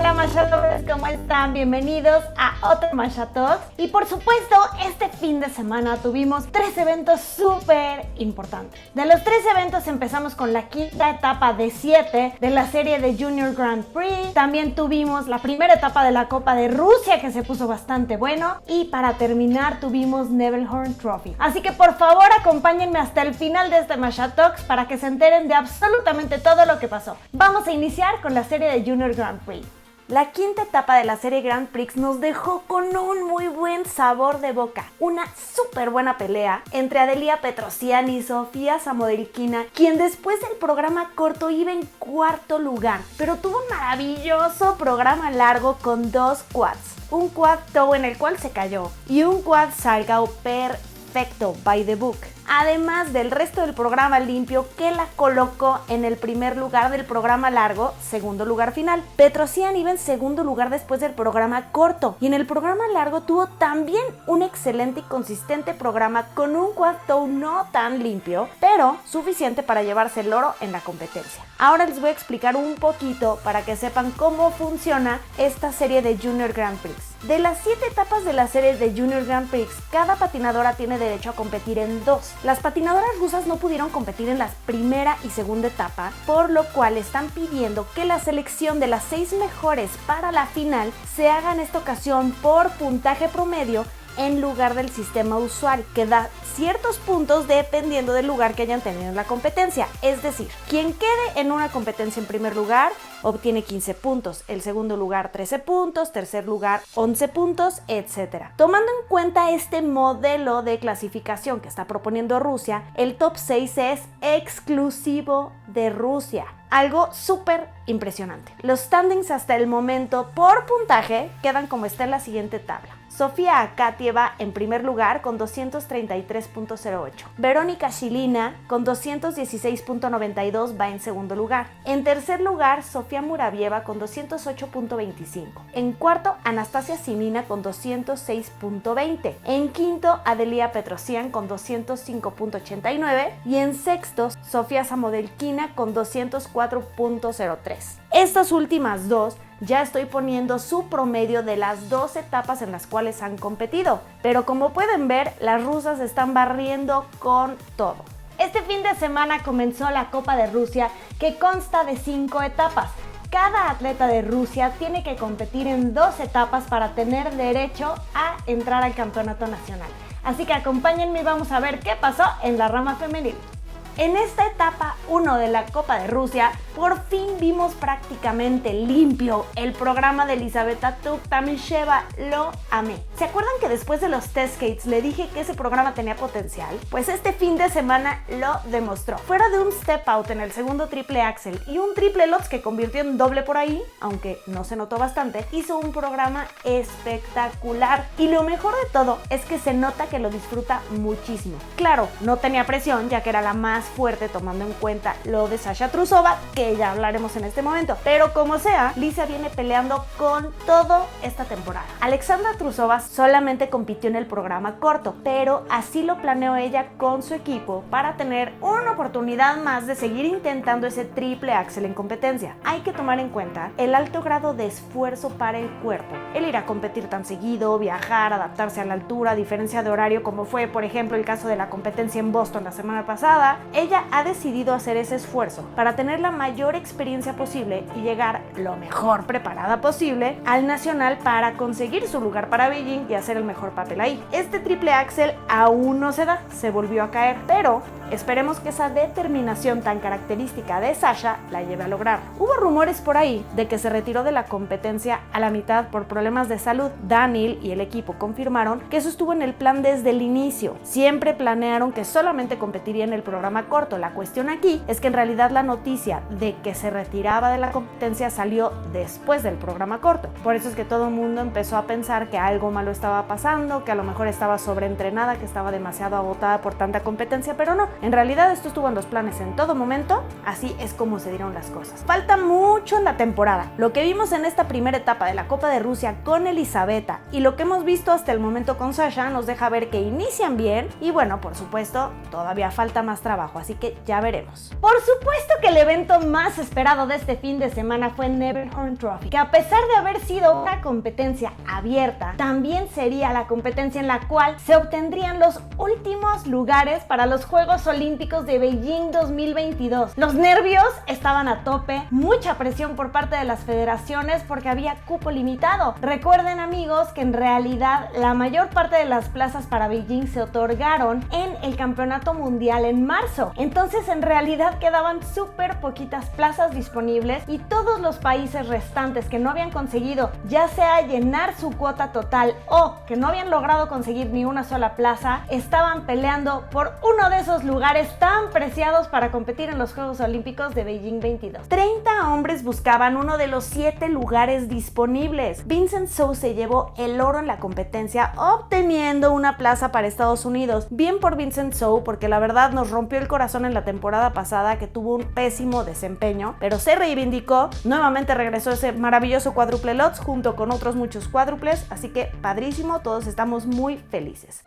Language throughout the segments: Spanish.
Hola Masha Lovers, ¿cómo están? Bienvenidos a otro Masha Talks. Y por supuesto, este fin de semana tuvimos 3 eventos súper importantes. De los 3 eventos empezamos con la quinta etapa de 7 de la serie de Junior Grand Prix. También tuvimos la primera etapa de la Copa de Rusia, que se puso bastante bueno. Y para terminar tuvimos Nebelhorn Trophy. Así que por favor acompáñenme hasta el final de este Masha Talks para que se enteren de absolutamente todo lo que pasó. Vamos a iniciar con la serie de Junior Grand Prix. La quinta etapa de la serie Grand Prix nos dejó con un muy buen sabor de boca. Una súper buena pelea entre Adelia Petrosian y Sofía Samodelkina, quien después del programa corto iba en cuarto lugar, pero tuvo un maravilloso programa largo con 2 quads. Un quad toe en el cual se cayó y un quad salgao perfecto, by the book. Además del resto del programa limpio que la colocó en el primer lugar del programa largo, segundo lugar final. Petrosian iba en segundo lugar después del programa corto y en el programa largo tuvo también un excelente y consistente programa con un quad toe no tan limpio, pero suficiente para llevarse el oro en la competencia. Ahora les voy a explicar un poquito para que sepan cómo funciona esta serie de Junior Grand Prix. De las 7 etapas de la serie de Junior Grand Prix, cada patinadora tiene derecho a competir en 2. Las patinadoras rusas no pudieron competir en la primera y segunda etapa, por lo cual están pidiendo que la selección de las 6 mejores para la final se haga en esta ocasión por puntaje promedio en lugar del sistema usual, que da ciertos puntos dependiendo del lugar que hayan tenido en la competencia. Es decir, quien quede en una competencia en primer lugar obtiene 15 puntos, el segundo lugar 13 puntos, tercer lugar 11 puntos, etc. Tomando en cuenta este modelo de clasificación que está proponiendo Rusia, el top 6 es exclusivo de Rusia. Algo súper impresionante. Los standings hasta el momento por puntaje quedan como está en la siguiente tabla. Sofía Akatieva en primer lugar con 233.08. Verónica Shilina con 216.92 va en segundo lugar. En tercer lugar, Sofía Muravieva con 208.25. En cuarto, Anastasia Sinina con 206.20. En quinto, Adelia Petrosian con 205.89. Y en sexto, Sofía Samodelkina con 204.03. Estas últimas dos ya estoy poniendo su promedio de las 2 etapas en las cuales han competido, pero como pueden ver, las rusas están barriendo con todo. Este fin de semana comenzó la Copa de Rusia, que consta de 5 etapas. Cada atleta de Rusia tiene que competir en 2 etapas para tener derecho a entrar al campeonato nacional. Así que acompáñenme y vamos a ver qué pasó en la rama femenil. En esta etapa 1 de la Copa de Rusia, por fin vimos prácticamente limpio el programa de Elizaveta Tuktamysheva. Lo amé. ¿Se acuerdan que después de los test skates le dije que ese programa tenía potencial? Pues este fin de semana lo demostró. Fuera de un step out en el segundo triple axel y un triple lutz que convirtió en doble por ahí, aunque no se notó bastante, hizo un programa espectacular. Y lo mejor de todo es que se nota que lo disfruta muchísimo. Claro, no tenía presión ya que era la más fuerte tomando en cuenta lo de Sasha Trusova, que ya hablaremos en este momento, pero como sea, Lisa viene peleando con todo esta temporada. Alexandra Trusova solamente compitió en el programa corto, pero así lo planeó ella con su equipo para tener una oportunidad más de seguir intentando ese triple axel en competencia. Hay que tomar en cuenta el alto grado de esfuerzo para el cuerpo, el ir a competir tan seguido, viajar, adaptarse a la altura, diferencia de horario como fue por ejemplo el caso de la competencia en Boston la semana pasada. Ella ha decidido hacer ese esfuerzo para tener la mayor experiencia posible y llegar lo mejor preparada posible al nacional para conseguir su lugar para Beijing y hacer el mejor papel ahí. Este triple axel aún no se da, se volvió a caer, pero esperemos que esa determinación tan característica de Sasha la lleve a lograr. Hubo rumores por ahí de que se retiró de la competencia a la mitad por problemas de salud. Daniel y el equipo confirmaron que eso estuvo en el plan desde el inicio. Siempre planearon que solamente competiría en el programa corto. La cuestión aquí es que en realidad la noticia de que se retiraba de la competencia salió después del programa corto. Por eso es que todo el mundo empezó a pensar que algo malo estaba pasando, que a lo mejor estaba sobreentrenada, que estaba demasiado agotada por tanta competencia, pero no. En realidad esto estuvo en los planes en todo momento, así es como se dieron las cosas. Falta mucho en la temporada. Lo que vimos en esta primera etapa de la Copa de Rusia con Elisabetta y lo que hemos visto hasta el momento con Sasha nos deja ver que inician bien y bueno, por supuesto, todavía falta más trabajo, así que ya veremos. Por supuesto que el evento más esperado de este fin de semana fue Nebelhorn Trophy, que a pesar de haber sido una competencia abierta, también sería la competencia en la cual se obtendrían los últimos lugares para los Juegos Olímpicos de Beijing 2022. Los nervios estaban a tope, mucha presión por parte de las federaciones porque había cupo limitado. Recuerden, amigos, que en realidad la mayor parte de las plazas para Beijing se otorgaron en el Campeonato Mundial en marzo. Entonces en realidad quedaban súper poquitas plazas disponibles y todos los países restantes que no habían conseguido ya sea llenar su cuota total o que no habían logrado conseguir ni una sola plaza, estaban peleando por uno de esos lugares tan preciados para competir en los Juegos Olímpicos de Beijing 22. 30 hombres buscaban uno de los 7 lugares disponibles. Vincent Zhou se llevó el oro en la competencia, obteniendo una plaza para Estados Unidos. Bien por Vincent Zhou, porque la verdad nos rompió el corazón en la temporada pasada, que tuvo un pésimo desempeño, pero se reivindicó, nuevamente regresó ese maravilloso cuádruple Lutz junto con otros muchos cuádruples, así que padrísimo, todos estamos muy felices.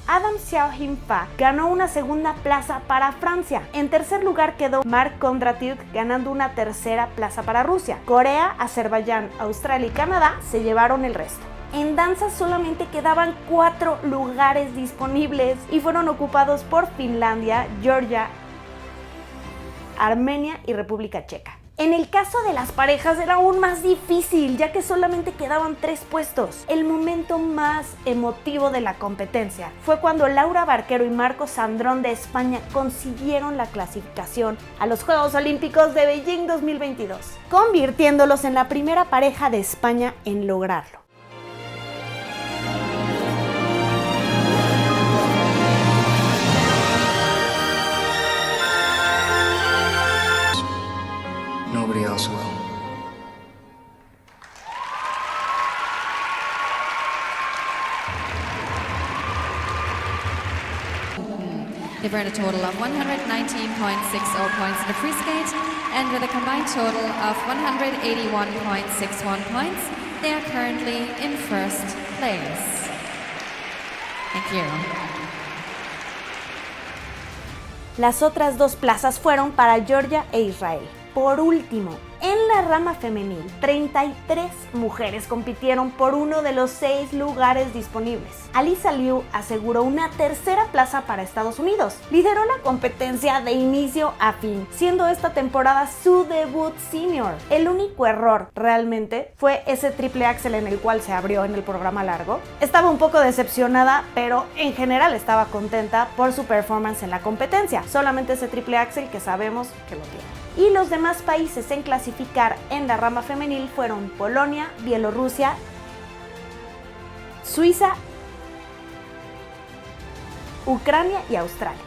Adam Xiaohim Fa ganó una segunda plaza para Francia. En tercer lugar quedó Marc Kondratyuk ganando una tercera plaza para Rusia. Corea, Azerbaiyán, Australia y Canadá se llevaron el resto. En danza solamente quedaban 4 lugares disponibles y fueron ocupados por Finlandia, Georgia, Armenia y República Checa. En el caso de las parejas era aún más difícil, ya que solamente quedaban 3 puestos. El momento más emotivo de la competencia fue cuando Laura Barquero y Marcos Sandrón de España consiguieron la clasificación a los Juegos Olímpicos de Beijing 2022, convirtiéndolos en la primera pareja de España en lograrlo. Nobody else will. They've earned a total of 119.60 points in the free skate, and with a combined total of 181.61 points, they are currently in first place. Thank you. Las otras 2 plazas fueron para Georgia e Israel. Por último, en la rama femenil, 33 mujeres compitieron por uno de los 6 lugares disponibles. Alyssa Liu aseguró una tercera plaza para Estados Unidos. Lideró la competencia de inicio a fin, siendo esta temporada su debut senior. El único error realmente fue ese triple axel en el cual se abrió en el programa largo. Estaba un poco decepcionada, pero en general estaba contenta por su performance en la competencia. Solamente ese triple axel que sabemos que lo tiene. Y los demás países en clasificar en la rama femenil fueron Polonia, Bielorrusia, Suiza, Ucrania y Australia.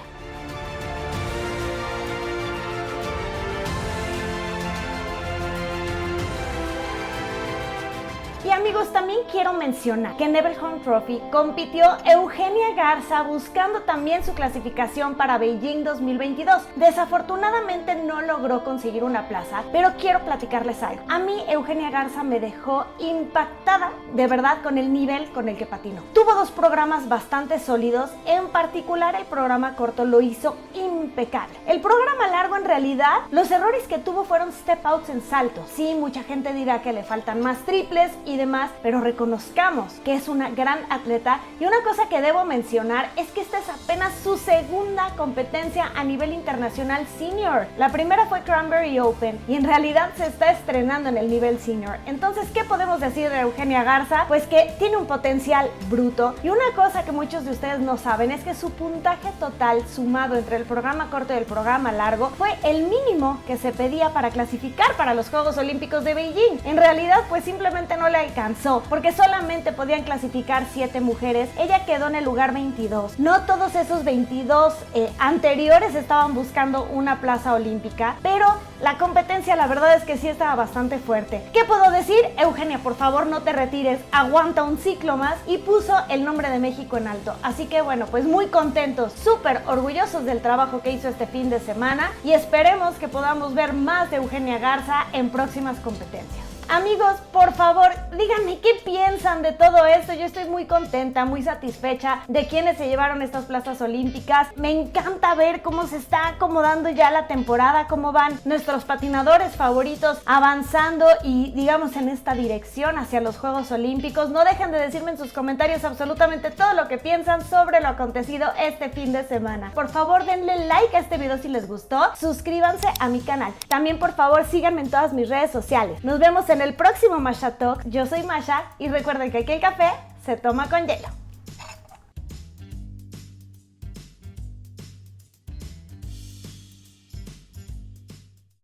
Y amigos, también quiero mencionar que en Nebelhorn Trophy compitió Eugenia Garza buscando también su clasificación para Beijing 2022. Desafortunadamente no logró conseguir una plaza, pero quiero platicarles algo. A mí Eugenia Garza me dejó impactada de verdad con el nivel con el que patinó. Tuvo 2 programas bastante sólidos, en particular el programa corto lo hizo impecable. El programa largo en realidad, los errores que tuvo fueron step outs en salto. Sí, mucha gente dirá que le faltan más triples y demás, pero reconozcamos que es una gran atleta. Y una cosa que debo mencionar es que esta es apenas su segunda competencia a nivel internacional senior. La primera fue Cranberry Open y en realidad se está estrenando en el nivel senior. Entonces, ¿qué podemos decir de Eugenia Garza? Pues que tiene un potencial bruto, y una cosa que muchos de ustedes no saben es que su puntaje total sumado entre el programa corto y el programa largo fue el mínimo que se pedía para clasificar para los Juegos Olímpicos de Beijing. En realidad, pues simplemente no le le alcanzó, porque solamente podían clasificar 7 mujeres. Ella quedó en el lugar 22. No todos esos 22 anteriores estaban buscando una plaza olímpica, pero la competencia la verdad es que sí estaba bastante fuerte. ¿Qué puedo decir? Eugenia, por favor no te retires, aguanta un ciclo más, y puso el nombre de México en alto. Así que bueno, pues muy contentos, súper orgullosos del trabajo que hizo este fin de semana, y esperemos que podamos ver más de Eugenia Garza en próximas competencias. Amigos, por favor, díganme qué piensan de todo esto. Yo estoy muy contenta, muy satisfecha de quienes se llevaron estas plazas olímpicas. Me encanta ver cómo se está acomodando ya la temporada, cómo van nuestros patinadores favoritos avanzando y digamos en esta dirección hacia los Juegos Olímpicos. No dejen de decirme en sus comentarios absolutamente todo lo que piensan sobre lo acontecido este fin de semana. Por favor, denle like a este video si les gustó, suscríbanse a mi canal. También por favor síganme en todas mis redes sociales. Nos vemos en el próximo Masha Talk. Yo soy Masha y recuerden que aquí el café se toma con hielo.